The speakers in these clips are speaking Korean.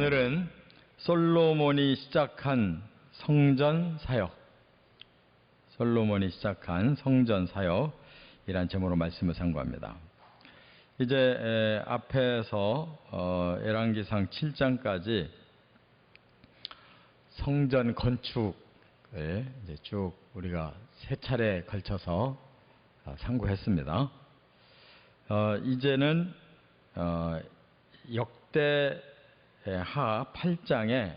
오늘은 솔로몬이 시작한 성전 사역, 이란 제목으로 말씀을 상고합니다. 이제 앞에서 열왕기상 7장까지 성전 건축을 이제 쭉 우리가 세 차례에 걸쳐서 상고했습니다. 이제는 역대하 8장에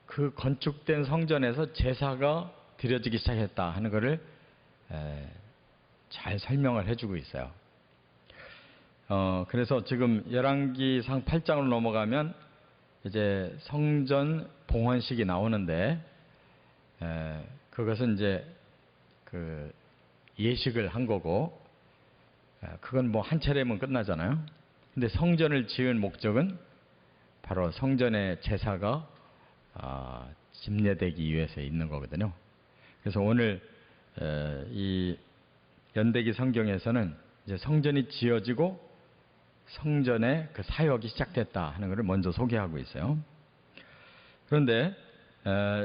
그 건축된 성전에서 제사가 드려지기 시작했다 하는 것을 잘 설명을 해주고 있어요. 그래서 지금 열왕기상 8장으로 넘어가면 이제 성전 봉헌식이 나오는데, 그것은 이제 그 예식을 한 거고, 그건 뭐 한 차례면 끝나잖아요. 근데 성전을 지은 목적은 바로 성전의 제사가 집례되기 위해서 있는 거거든요. 그래서 오늘 이 연대기 성경에서는 이제 성전이 지어지고 성전의 그 사역이 시작됐다 하는 것을 먼저 소개하고 있어요. 그런데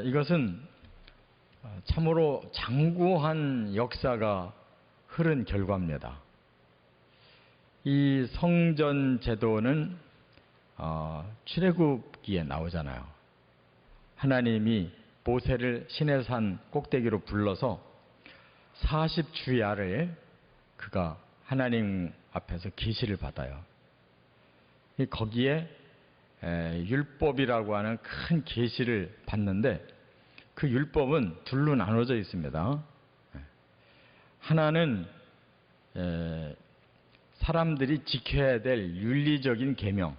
이것은 참으로 장구한 역사가 흐른 결과입니다. 이 성전 제도는 출애굽기에 나오잖아요. 하나님이 모세를 시내산 꼭대기로 불러서 40주야를 그가 하나님 앞에서 계시를 받아요. 거기에 율법이라고 하는 큰 계시를 받는데, 그 율법은 둘로 나눠져 있습니다. 하나는 사람들이 지켜야 될 윤리적인 계명,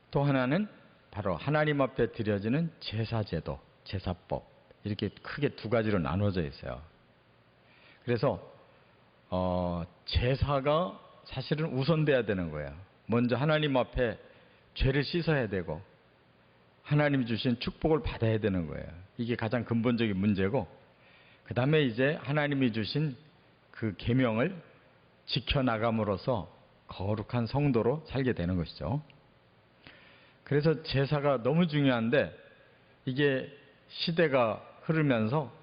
또 하나는 바로 하나님 앞에 드려지는 제사제도, 제사법, 이렇게 크게 두 가지로 나눠져 있어요. 그래서 제사가 사실은 우선돼야 되는 거예요. 먼저 하나님 앞에 죄를 씻어야 되고 하나님이 주신 축복을 받아야 되는 거예요. 이게 가장 근본적인 문제고, 그 다음에 이제 하나님이 주신 그 계명을 지켜나감으로써 거룩한 성도로 살게 되는 것이죠. 그래서 제사가 너무 중요한데, 이게 시대가 흐르면서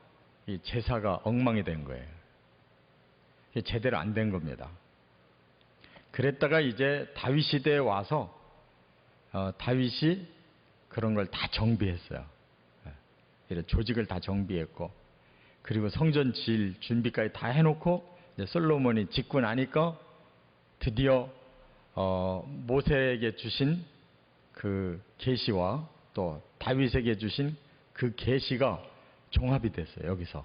이 제사가 엉망이 된 거예요. 이게 제대로 안 된 겁니다. 그랬다가 이제 다윗 시대에 와서 다윗이 그런 걸 다 정비했어요. 이런 조직을 다 정비했고, 그리고 성전 지을 준비까지 다 해놓고 이제 솔로몬이 짓고 나니까 드디어 모세에게 주신 그 계시와 또 다윗에게 주신 그 계시가 종합이 됐어요, 여기서.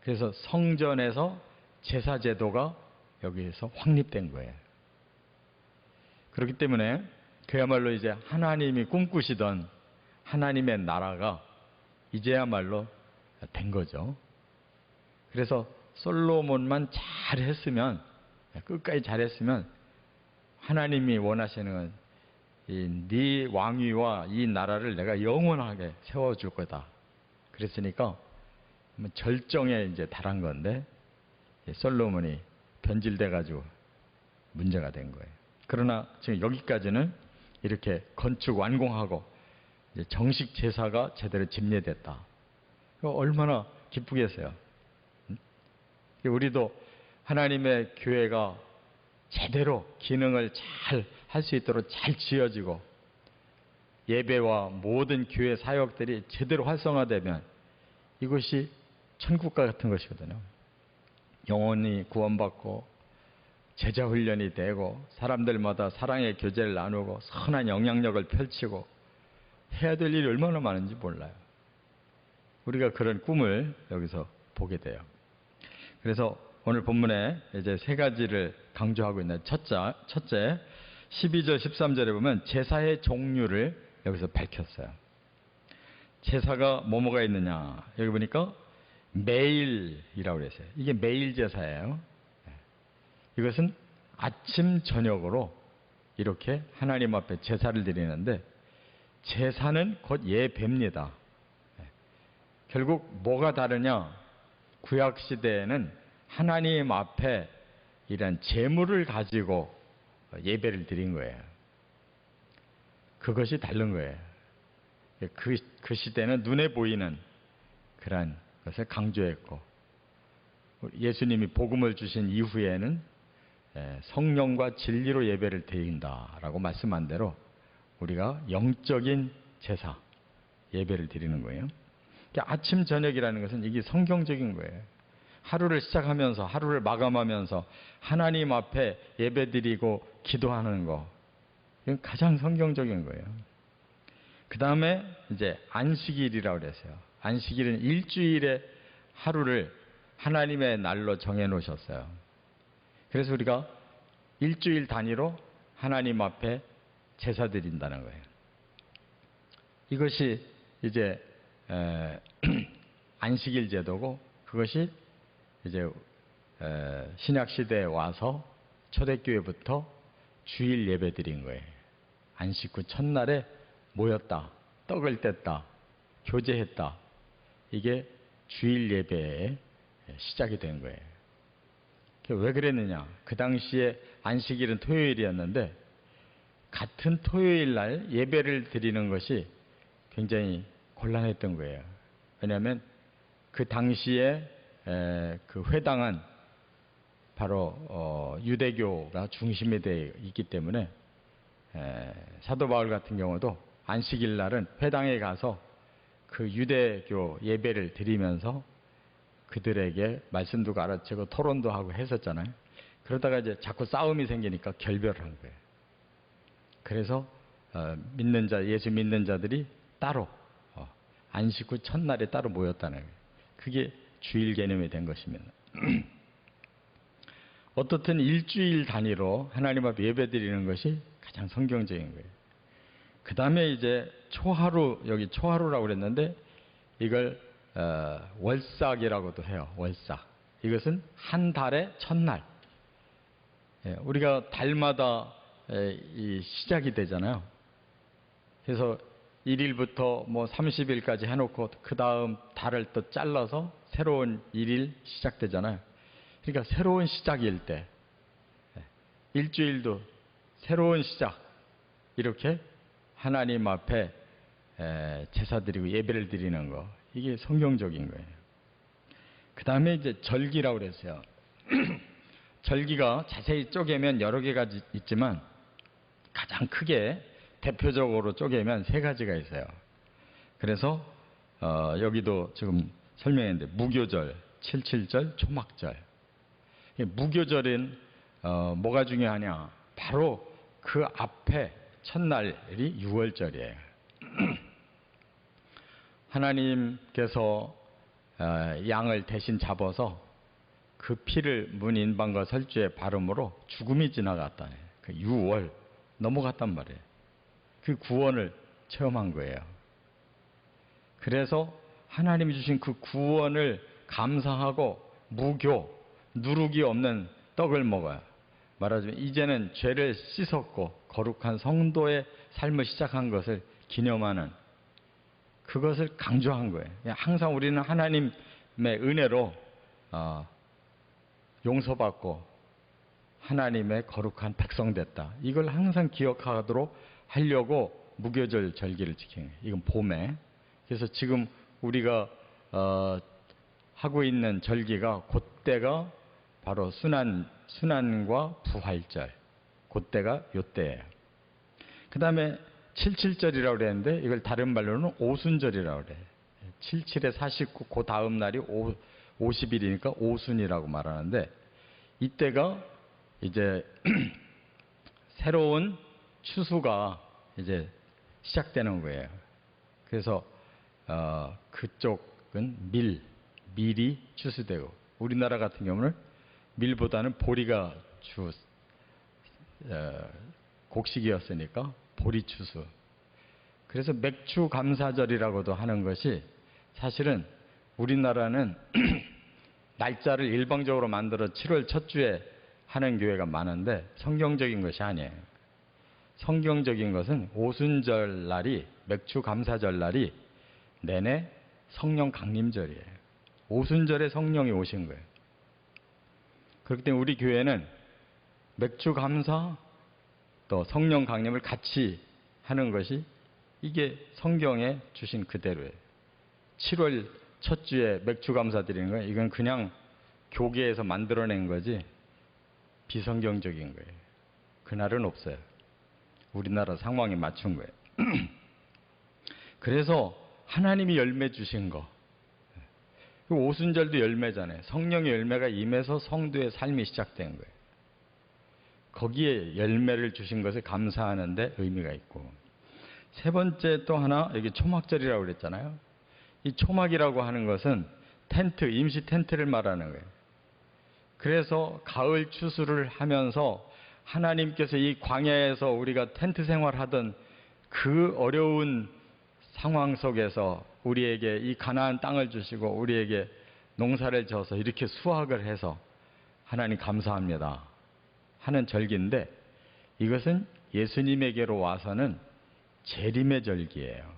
그래서 성전에서 제사 제도가 여기에서 확립된 거예요. 그렇기 때문에 그야말로 이제 하나님이 꿈꾸시던 하나님의 나라가 이제야말로 된 거죠. 그래서 솔로몬만 잘했으면, 끝까지 잘했으면 하나님이 원하시는 네 왕위와 이 나라를 내가 영원하게 세워줄 거다. 그랬으니까 절정에 이제 달한 건데, 솔로몬이 변질돼가지고 문제가 된 거예요. 그러나 지금 여기까지는 이렇게 건축 완공하고 이제 정식 제사가 제대로 집례됐다. 얼마나 기쁘겠어요. 우리도 하나님의 교회가 제대로 기능을 잘 할 수 있도록 잘 지어지고 예배와 모든 교회 사역들이 제대로 활성화되면 이것이 천국과 같은 것이거든요. 영혼이 구원받고 제자 훈련이 되고 사람들마다 사랑의 교제를 나누고 선한 영향력을 펼치고 해야 될 일이 얼마나 많은지 몰라요. 우리가 그런 꿈을 여기서 보게 돼요. 그래서 오늘 본문에 이제 세 가지를 강조하고 있는 첫째 12절 13절에 보면 제사의 종류를 여기서 밝혔어요. 제사가 뭐가 있느냐, 여기 보니까 매일이라고 그랬어요. 이게 매일 제사예요. 이것은 아침 저녁으로 이렇게 하나님 앞에 제사를 드리는데, 제사는 곧 예배입니다. 결국 뭐가 다르냐, 구약시대에는 하나님 앞에 이런 제물을 가지고 예배를 드린 거예요. 그것이 다른 거예요. 그 시대는 눈에 보이는 그러한 것을 강조했고, 예수님이 복음을 주신 이후에는 성령과 진리로 예배를 드린다라고 말씀한 대로 우리가 영적인 제사, 예배를 드리는 거예요. 그러니까 아침 저녁이라는 것은 이게 성경적인 거예요. 하루를 시작하면서 하루를 마감하면서 하나님 앞에 예배드리고 기도하는 거, 이건 가장 성경적인 거예요. 그 다음에 이제 안식일이라고 그랬어요. 안식일은 일주일의 하루를 하나님의 날로 정해 놓으셨어요. 그래서 우리가 일주일 단위로 하나님 앞에 제사 드린다는 거예요. 이것이 이제 안식일 제도고, 그것이 이제 신약 시대에 와서 초대교회부터 주일 예배 드린 거예요. 안식 후 첫날에 모였다, 떡을 뗐다, 교제했다. 이게 주일 예배의 시작이 된 거예요. 왜 그랬느냐? 그 당시에 안식일은 토요일이었는데 같은 토요일 날 예배를 드리는 것이 굉장히 곤란했던 거예요. 왜냐하면 그 당시에 그 회당은 바로 유대교가 중심이 되어 있기 때문에 사도 바울 같은 경우도 안식일 날은 회당에 가서 그 유대교 예배를 드리면서 그들에게 말씀도 가르치고 토론도 하고 했었잖아요. 그러다가 이제 자꾸 싸움이 생기니까 결별을 한 거예요. 그래서 믿는 자, 예수 믿는 자들이 따로 안식 후 첫날에 따로 모였다는 거예요. 그게 주일 개념이 된 것입니다. 어떻든 일주일 단위로 하나님 앞에 예배 드리는 것이 가장 성경적인 거예요. 그 다음에 이제 초하루, 여기 초하루라고 그랬는데 이걸 월삭이라고도 해요. 월삭. 이것은 한 달의 첫날. 우리가 달마다 이 시작이 되잖아요. 그래서 1일부터 뭐 30일까지 해놓고 그 다음 달을 또 잘라서 새로운 1일 시작되잖아요. 그러니까 새로운 시작일 때 일주일도 새로운 시작, 이렇게 하나님 앞에 제사 드리고 예배를 드리는 거, 이게 성경적인 거예요. 그 다음에 이제 절기라고 그랬어요. 절기가 자세히 쪼개면 여러 개가 있지만 가장 크게 대표적으로 쪼개면 세 가지가 있어요. 그래서 여기도 지금 설명했는데 무교절, 칠칠절, 초막절. 무교절은 뭐가 중요하냐? 바로 그 앞에 첫날이 유월절이에요. 하나님께서 양을 대신 잡아서 그 피를 문인방과 설주에 바름으로 죽음이 지나갔다. 그 유월 넘어갔단 말이에요. 그 구원을 체험한 거예요. 그래서 하나님이 주신 그 구원을 감사하고 무교, 누룩이 없는 떡을 먹어요. 말하자면 이제는 죄를 씻었고 거룩한 성도의 삶을 시작한 것을 기념하는, 그것을 강조한 거예요. 항상 우리는 하나님의 은혜로 용서받고 하나님의 거룩한 백성 됐다. 이걸 항상 기억하도록 하려고 무교절 절기를 지키는 거예요. 이건 봄에. 그래서 지금 우리가 하고 있는 절기가 그때가 바로 순환과 부활절, 그때가 요때예요. 그 다음에 칠칠절이라고 그랬는데 이걸 다른 말로는 오순절이라고 그래요. 77에 49, 그 다음 날이 50일이니까 오순이라고 말하는데, 이때가 이제 새로운 추수가 이제 시작되는 거예요. 그래서 그쪽은 밀이 추수되고, 우리나라 같은 경우는 밀보다는 보리가 곡식이었으니까 보리 추수. 그래서 맥주 감사절이라고도 하는 것이, 사실은 우리나라는 날짜를 일방적으로 만들어 7월 첫 주에 하는 교회가 많은데 성경적인 것이 아니에요. 성경적인 것은 오순절 날이, 맥주 감사절 날이 내내 성령 강림절이에요. 오순절에 성령이 오신 거예요. 그렇기 때문에 우리 교회는 맥주 감사 또 성령 강림을 같이 하는 것이 이게 성경에 주신 그대로예요. 7월 첫 주에 맥주 감사 드리는 거예요. 이건 그냥 교계에서 만들어낸 거지 비성경적인 거예요. 그날은 없어요. 우리나라 상황에 맞춘 거예요. 그래서 하나님이 열매 주신 거, 오순절도 열매잖아요. 성령의 열매가 임해서 성도의 삶이 시작된 거예요. 거기에 열매를 주신 것에 감사하는데 의미가 있고, 세 번째 또 하나, 여기 초막절이라고 그랬잖아요. 이 초막이라고 하는 것은 텐트, 임시 텐트를 말하는 거예요. 그래서 가을 추수를 하면서 하나님께서 이 광야에서 우리가 텐트 생활하던 그 어려운 상황 속에서 우리에게 이 가나안 땅을 주시고 우리에게 농사를 져서 이렇게 수확을 해서 하나님 감사합니다 하는 절기인데, 이것은 예수님에게로 와서는 재림의 절기예요.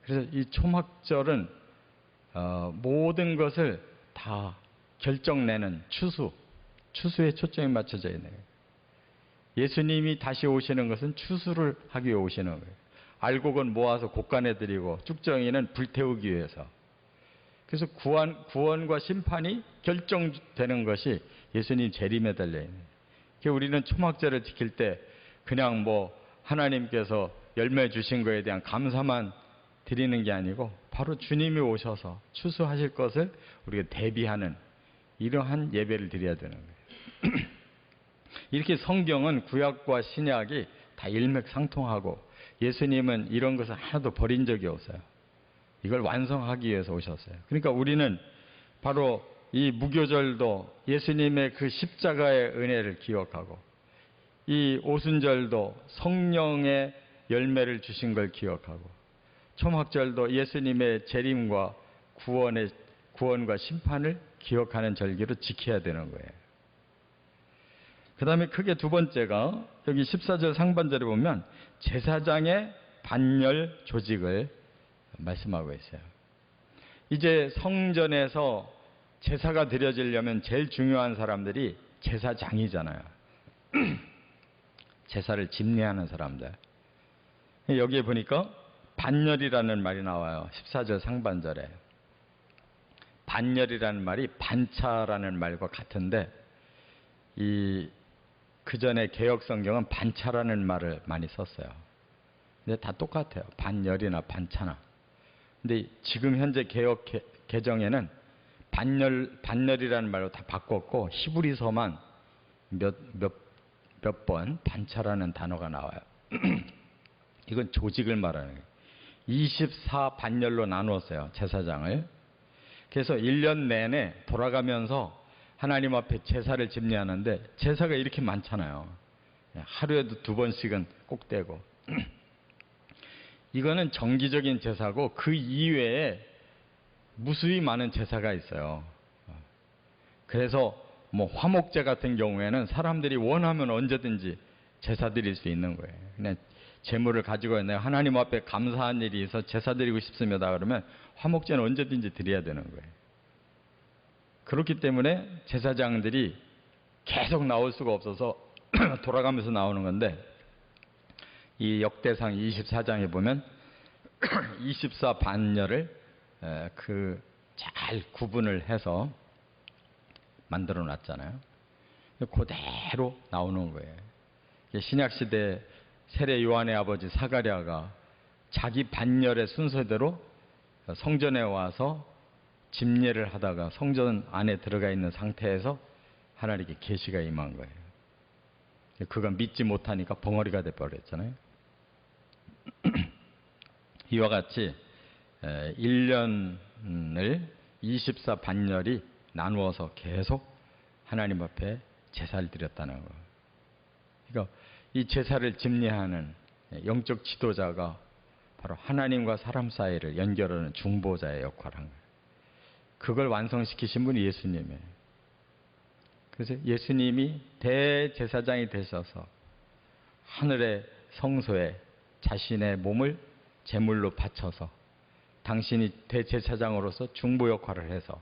그래서 이 초막절은 모든 것을 다 결정내는 추수에 초점이 맞춰져 있는 거예요. 예수님이 다시 오시는 것은 추수를 하기 위해 오시는 거예요. 알곡은 모아서 곡간에 드리고 쭉정이는 불태우기 위해서. 그래서 구원과 심판이 결정되는 것이 예수님 재림에 달려있는 거예요. 우리는 초막절을 지킬 때 그냥 하나님께서 열매 주신 것에 대한 감사만 드리는 게 아니고 바로 주님이 오셔서 추수하실 것을 우리가 대비하는 이러한 예배를 드려야 되는 거예요. 이렇게 성경은 구약과 신약이 다 일맥상통하고 예수님은 이런 것을 하나도 버린 적이 없어요. 이걸 완성하기 위해서 오셨어요. 그러니까 우리는 바로 이 무교절도 예수님의 그 십자가의 은혜를 기억하고, 이 오순절도 성령의 열매를 주신 걸 기억하고, 초막절도 예수님의 재림과 구원과 심판을 기억하는 절기로 지켜야 되는 거예요. 그 다음에 크게 두 번째가 여기 14절 상반절에 보면 제사장의 반열 조직을 말씀하고 있어요. 이제 성전에서 제사가 드려지려면 제일 중요한 사람들이 제사장이잖아요. 제사를 집례하는 사람들. 여기에 보니까 반열이라는 말이 나와요. 14절 상반절에. 반열이라는 말이 반차라는 말과 같은데, 그 전에 개역 성경은 반차라는 말을 많이 썼어요. 근데 다 똑같아요. 반열이나 반차나. 근데 지금 현재 개역 개정에는 반열이라는 말로 다 바꿨고, 히브리서만 몇 번 반차라는 단어가 나와요. 이건 조직을 말하는 거예요. 24반열로 나누었어요, 제사장을. 그래서 1년 내내 돌아가면서 하나님 앞에 제사를 집례하는데, 제사가 이렇게 많잖아요. 하루에도 2번씩은 꼭 떼고. 이거는 정기적인 제사고, 그 이외에 무수히 많은 제사가 있어요. 그래서 화목제 같은 경우에는 사람들이 원하면 언제든지 제사 드릴 수 있는 거예요. 그냥 재물을 가지고 내가 하나님 앞에 감사한 일이 있어 제사 드리고 싶습니다 그러면 화목제는 언제든지 드려야 되는 거예요. 그렇기 때문에 제사장들이 계속 나올 수가 없어서 돌아가면서 나오는 건데, 이 역대상 24장에 보면 24반열을 잘 구분을 해서 만들어 놨잖아요. 그대로 나오는 거예요. 신약시대 세례 요한의 아버지 사가랴가 자기 반열의 순서대로 성전에 와서 집례를 하다가 성전 안에 들어가 있는 상태에서 하나님께 계시가 임한 거예요. 그가 믿지 못하니까 벙어리가 돼버렸잖아요. 이와 같이 1년을 24반열이 나누어서 계속 하나님 앞에 제사를 드렸다는 거예요. 그러니까 이 제사를 집례하는 영적 지도자가 바로 하나님과 사람 사이를 연결하는 중보자의 역할을 한 거예요. 그걸 완성시키신 분이 예수님이에요. 그래서 예수님이 대제사장이 되셔서 하늘의 성소에 자신의 몸을 제물로 바쳐서 당신이 대제사장으로서 중보 역할을 해서,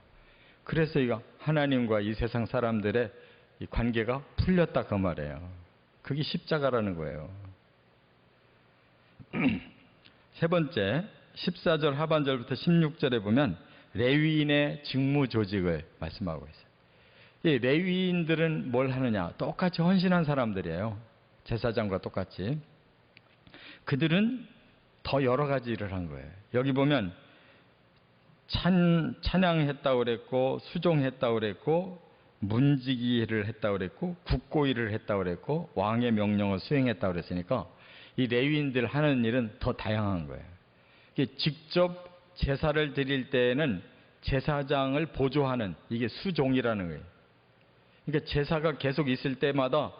그래서 이거 하나님과 이 세상 사람들의 이 관계가 풀렸다 그 말이에요. 그게 십자가라는 거예요. 세 번째 14절 하반절부터 16절에 보면 레위인의 직무 조직을 말씀하고 있어요. 이 레위인들은 뭘 하느냐? 똑같이 헌신한 사람들이에요. 제사장과 똑같이. 그들은 더 여러 가지 일을 한 거예요. 여기 보면 찬양했다고 그랬고, 수종했다고 그랬고, 문지기를 했다고 그랬고, 국고일을 했다고 그랬고, 왕의 명령을 수행했다고 그랬으니까 이 레위인들 하는 일은 더 다양한 거예요. 직접 제사를 드릴 때에는 제사장을 보조하는 이게 수종이라는 거예요. 그러니까 제사가 계속 있을 때마다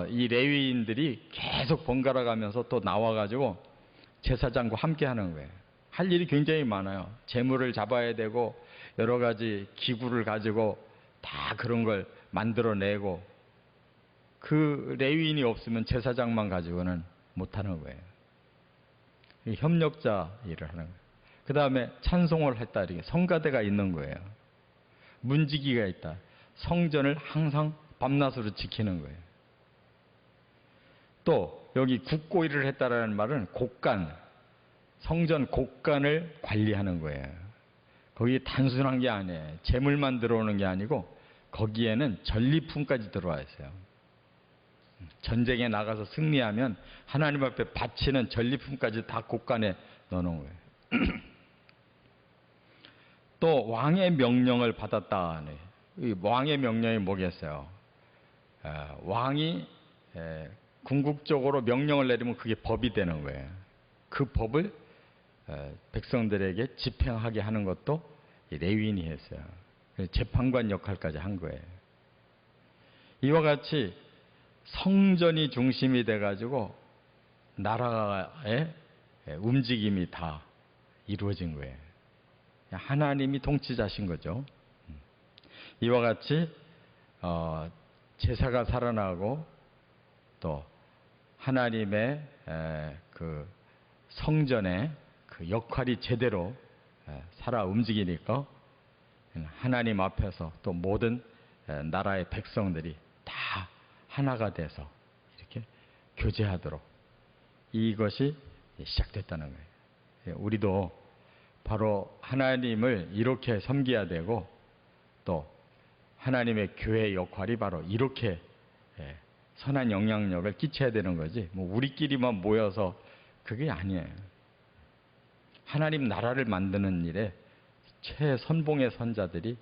이 레위인들이 계속 번갈아 가면서 또 나와가지고 제사장과 함께 하는 거예요. 할 일이 굉장히 많아요. 재물을 잡아야 되고 여러 가지 기구를 가지고 다 그런 걸 만들어내고, 그 레위인이 없으면 제사장만 가지고는 못하는 거예요. 협력자 일을 하는 거예요. 그 다음에 찬송을 했다, 이렇게 성가대가 있는 거예요. 문지기가 있다. 성전을 항상 밤낮으로 지키는 거예요. 또 여기 국고일을 했다라는 말은 곡간, 성전 곡간을 관리하는 거예요. 거기 단순한 게 아니에요. 재물만 들어오는 게 아니고 거기에는 전리품까지 들어와 있어요. 전쟁에 나가서 승리하면 하나님 앞에 바치는 전리품까지 다 곡간에 넣어놓은 거예요. 또 왕의 명령을 받았다. 이 왕의 명령이 뭐겠어요? 왕이 궁극적으로 명령을 내리면 그게 법이 되는 거예요. 그 법을 백성들에게 집행하게 하는 것도 레위인이 했어요. 재판관 역할까지 한 거예요. 이와 같이 성전이 중심이 돼가지고 나라의 움직임이 다 이루어진 거예요. 하나님이 통치자신 거죠. 이와 같이 제사가 살아나고 또 하나님의 그 성전의 그 역할이 제대로 살아 움직이니까 하나님 앞에서 또 모든 나라의 백성들이 다 하나가 돼서 이렇게 교제하도록 이것이 시작됐다는 거예요. 우리도 바로 하나님을 이렇게 섬겨야 되고 또 하나님의 교회 역할이 바로 이렇게 선한 영향력을 끼쳐야 되는 거지, 뭐 우리끼리만 모여서 그게 아니에요. 하나님 나라를 만드는 일에 최선봉의 선자들이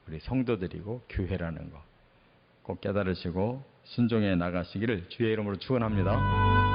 우리 성도들이고 교회라는 거 꼭 깨달으시고 순종해 나가시기를 주의 이름으로 축원합니다.